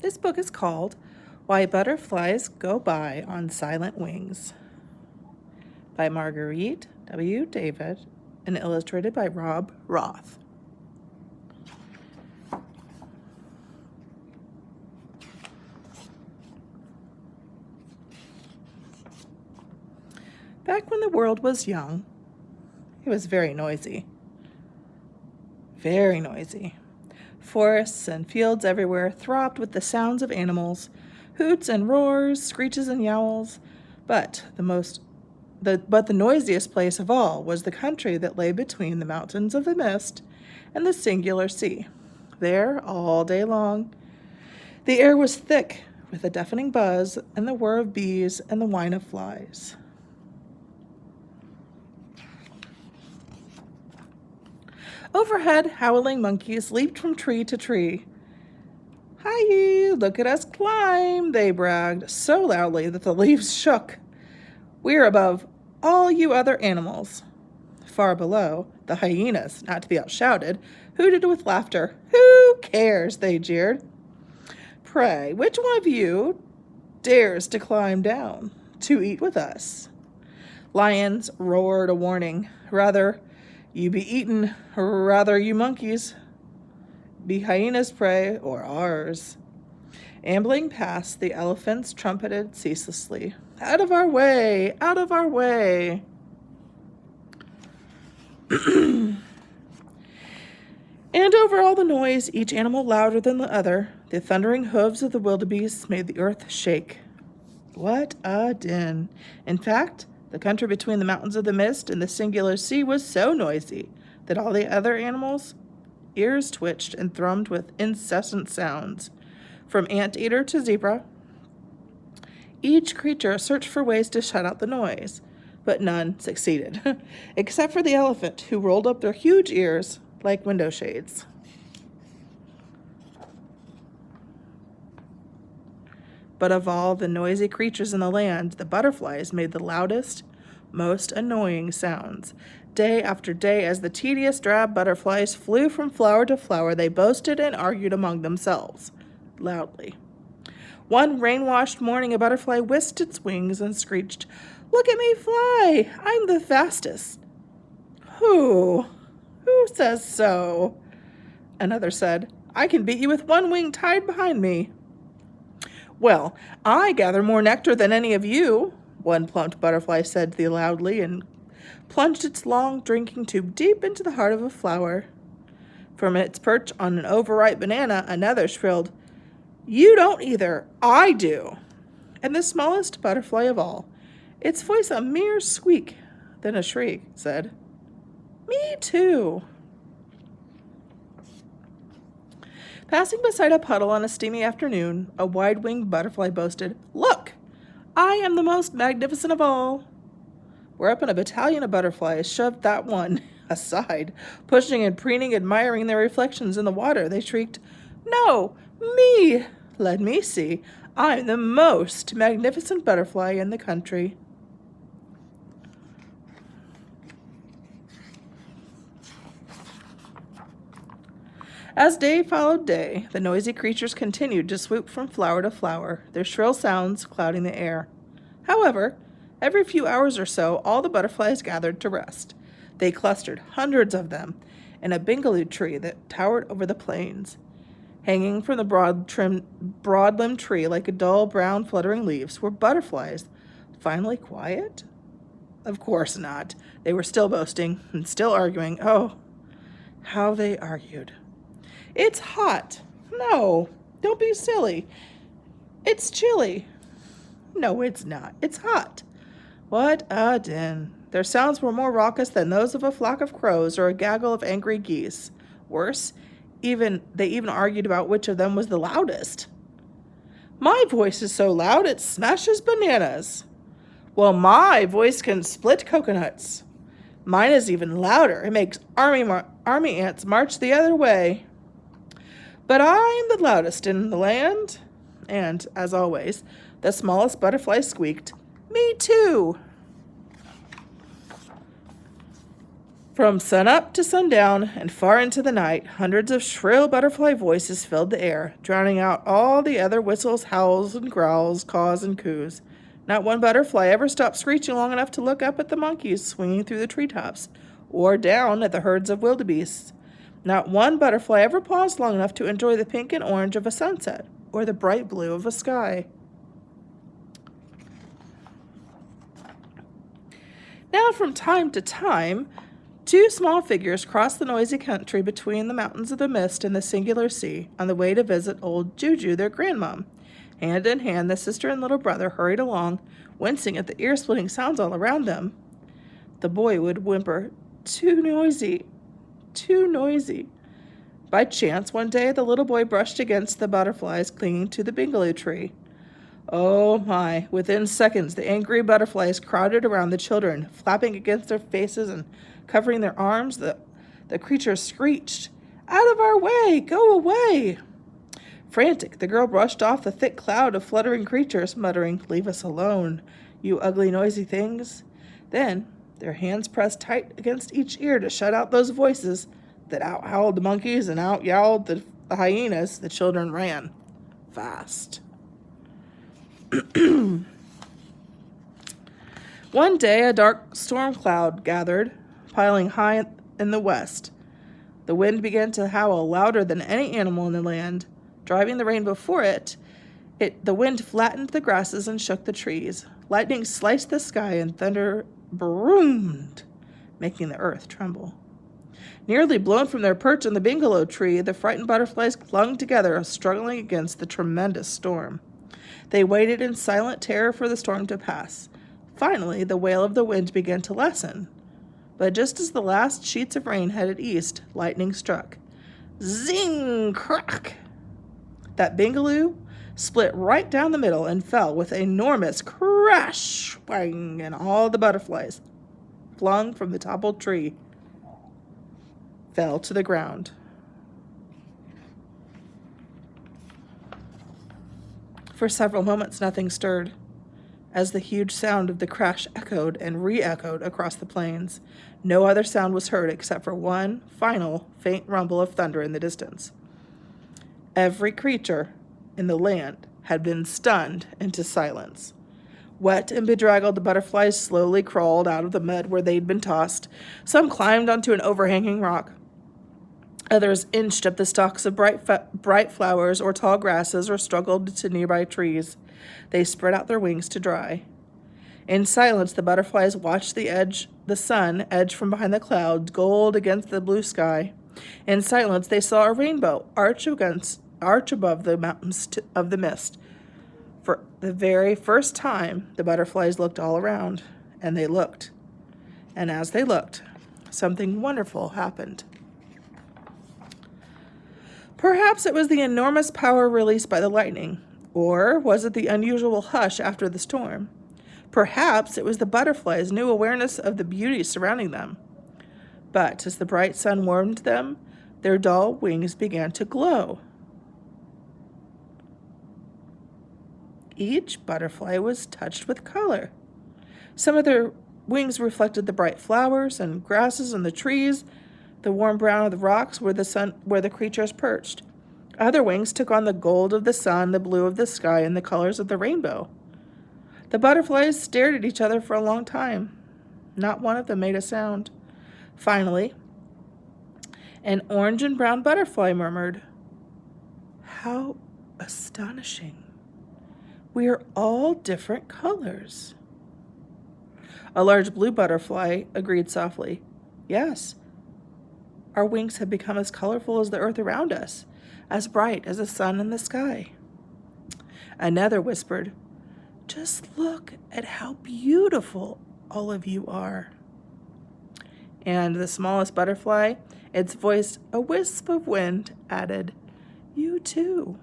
This book is called Why Butterflies Go By on Silent Wings by Marguerite W. David and illustrated by Roth. Back when the world was young, it was very noisy. Very noisy. Forests and fields everywhere throbbed with the sounds of animals, hoots and roars, screeches and yowls. But the noisiest place of all was the country that lay between the mountains of the mist and the singular sea. There, all day long, the air was thick with a deafening buzz and the whir of bees and the whine of flies. Overhead, howling monkeys leaped from tree to tree. "Hi, look at us climb," they bragged so loudly that the leaves shook. "We're above all you other animals." Far below, the hyenas, not to be outshouted, hooted with laughter. "Who cares?" they jeered. "Pray, which one of you dares to climb down to eat with us?" Lions roared a warning. "Rather you be eaten, rather you monkeys be hyenas' prey or ours." Ambling past, the elephants trumpeted ceaselessly. "Out of our way! Out of our way!" And over all the noise, each animal louder than the other, the thundering hooves of the wildebeests made the earth shake. What a din! In fact, the country between the mountains of the mist and the singular sea was so noisy that all the other animals' ears twitched and thrummed with incessant sounds. From anteater to zebra, each creature searched for ways to shut out the noise, but none succeeded, except for the elephant, who rolled up their huge ears like window shades. But of all the noisy creatures in the land, the butterflies made the loudest, most annoying sounds. Day after day, as the tedious drab butterflies flew from flower to flower, they boasted and argued among themselves, loudly. One rain-washed morning, a butterfly whisked its wings and screeched, "Look at me fly! I'm the fastest." Who says so?" Another said, "I can beat you with one wing tied behind me." "Well, I gather more nectar than any of you," one plump butterfly said loudly, and plunged its long drinking tube deep into the heart of a flower. From its perch on an overripe banana, another shrilled, "You don't either, I do." And the smallest butterfly of all, its voice a mere squeak, then a shriek, said, "Me too." Passing beside a puddle on a steamy afternoon, a wide-winged butterfly boasted, "Look, I am the most magnificent of all." Whereupon a battalion of butterflies shoved that one aside, pushing and preening, admiring their reflections in the water. They shrieked, "No, me! Let me see. I'm the most magnificent butterfly in the country." As day followed day, the noisy creatures continued to swoop from flower to flower, their shrill sounds clouding the air. However, every few hours or so, all the butterflies gathered to rest. They clustered, hundreds of them, in a bengaloo tree that towered over the plains. Hanging from the broad-limbed tree like a dull brown fluttering leaves were butterflies. Finally quiet? Of course not. They were still boasting and still arguing. Oh, how they argued. "It's hot." "No, don't be silly." "It's chilly." "No, it's not. It's hot." What a din. Their sounds were more raucous than those of a flock of crows or a gaggle of angry geese. Worse, they even argued about which of them was the loudest. "My voice is so loud it smashes bananas." "Well, my voice can split coconuts." "Mine is even louder. It makes army ants march the other way." "But I'm the loudest in the land." And, as always, the smallest butterfly squeaked, "Me too." From sunup to sundown and far into the night, hundreds of shrill butterfly voices filled the air, drowning out all the other whistles, howls, and growls, caws, and coos. Not one butterfly ever stopped screeching long enough to look up at the monkeys swinging through the treetops, or down at the herds of wildebeests. Not one butterfly ever paused long enough to enjoy the pink and orange of a sunset, or the bright blue of a sky. Now, from time to time, two small figures crossed the noisy country between the mountains of the mist and the singular sea on the way to visit old Juju, their grandmom. Hand in hand, the sister and little brother hurried along, wincing at the ear-splitting sounds all around them. The boy would whimper, "Too noisy, too noisy." By chance, one day, the little boy brushed against the butterflies clinging to the bingalow tree. Oh my, within seconds, the angry butterflies crowded around the children, flapping against their faces and covering their arms. The creatures screeched, "Out of our way! Go away!" Frantic, the girl brushed off the thick cloud of fluttering creatures, muttering, "Leave us alone, you ugly, noisy things." Then, their hands pressed tight against each ear to shut out those voices that out-howled the monkeys and out-yowled the hyenas. The children ran fast. One day, a dark storm cloud gathered, piling high in the west. The wind began to howl louder than any animal in the land. Driving the rain before it, the wind flattened the grasses and shook the trees. Lightning sliced the sky and thunder boomed, making the earth tremble. Nearly blown from their perch on the bingalow tree, the frightened butterflies clung together, struggling against the tremendous storm. They waited in silent terror for the storm to pass. Finally, the wail of the wind began to lessen. But just as the last sheets of rain headed east, lightning struck. Zing! Crack! That bingalow split right down the middle and fell with an enormous crash, bang, and all the butterflies, flung from the toppled tree, fell to the ground. For several moments, nothing stirred, as the huge sound of the crash echoed and re-echoed across the plains. No other sound was heard except for one final faint rumble of thunder in the distance. Every creature in the land had been stunned into silence. Wet and bedraggled, the butterflies slowly crawled out of the mud where they'd been tossed. Some climbed onto an overhanging rock. Others inched up the stalks of bright flowers or tall grasses or struggled to nearby trees. They spread out their wings to dry. In silence, the butterflies watched the sun edge from behind the clouds, gold against the blue sky. In silence, they saw a rainbow arch above the mountains of the mist. For the very first time, the butterflies looked all around, and they looked. And as they looked, something wonderful happened. Perhaps it was the enormous power released by the lightning, or was it the unusual hush after the storm? Perhaps it was the butterflies' new awareness of the beauty surrounding them. But as the bright sun warmed them, their dull wings began to glow. Each butterfly was touched with color. Some of their wings reflected the bright flowers and grasses and the trees, the warm brown of the rocks where the creatures perched. Other wings took on the gold of the sun, the blue of the sky, and the colors of the rainbow. The butterflies stared at each other for a long time. Not one of them made a sound. Finally, an orange and brown butterfly murmured, "How astonishing. We are all different colors." A large blue butterfly agreed softly, "Yes, our wings have become as colorful as the earth around us, as bright as the sun in the sky." Another whispered, "Just look at how beautiful all of you are." And the smallest butterfly, its voice a wisp of wind, added, "You too."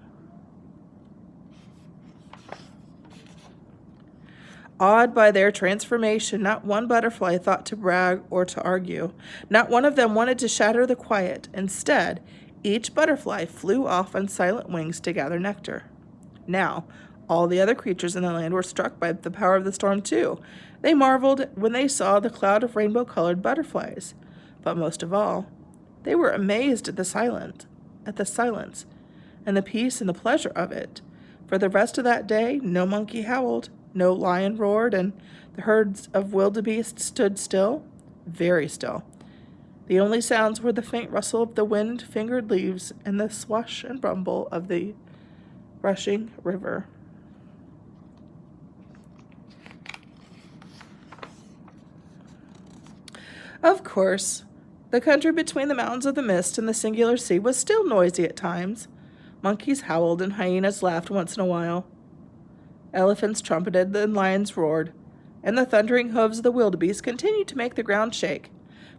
Awed by their transformation, not one butterfly thought to brag or to argue. Not one of them wanted to shatter the quiet. Instead, each butterfly flew off on silent wings to gather nectar. Now, all the other creatures in the land were struck by the power of the storm too. They marveled when they saw the cloud of rainbow-colored butterflies. But most of all, they were amazed at the silence, and the peace and the pleasure of it. For the rest of that day, no monkey howled, no lion roared, and the herds of wildebeest stood still, very still. The only sounds were the faint rustle of the wind-fingered leaves and the swash and rumble of the rushing river. Of course, the country between the mountains of the mist and the singular sea was still noisy at times. Monkeys howled and hyenas laughed once in a while. Elephants trumpeted and lions roared, and the thundering hooves of the wildebeest continued to make the ground shake.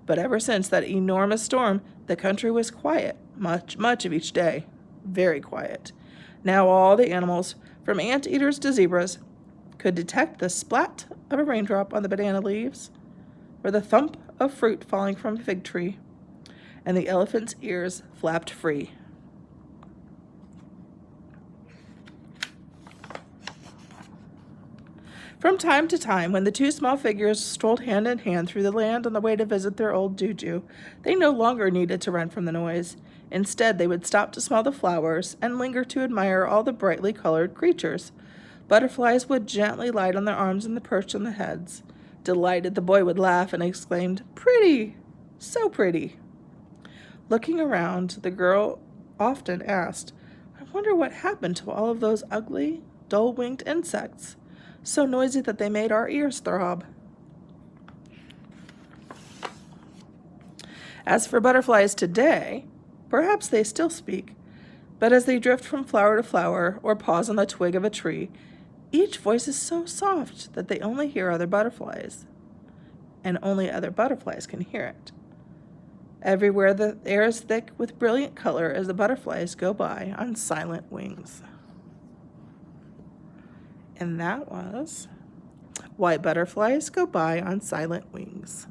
But ever since that enormous storm, the country was quiet, much of each day. Very quiet. Now all the animals, from anteaters to zebras, could detect the splat of a raindrop on the banana leaves, or the thump of fruit falling from a fig tree, and the elephant's ears flapped free. From time to time, when the two small figures strolled hand in hand through the land on the way to visit their old Juju, they no longer needed to run from the noise. Instead, they would stop to smell the flowers and linger to admire all the brightly colored creatures. Butterflies would gently light on their arms and perch on their heads. Delighted, the boy would laugh and exclaimed, "Pretty! So pretty!" Looking around, the girl often asked, "I wonder what happened to all of those ugly, dull-winged insects, so noisy that they made our ears throb." As for butterflies today, perhaps they still speak, but as they drift from flower to flower or pause on the twig of a tree, each voice is so soft that they only hear other butterflies, and only other butterflies can hear it. Everywhere the air is thick with brilliant color as the butterflies go by on silent wings. And that was Why Butterflies Go By on Silent Wings.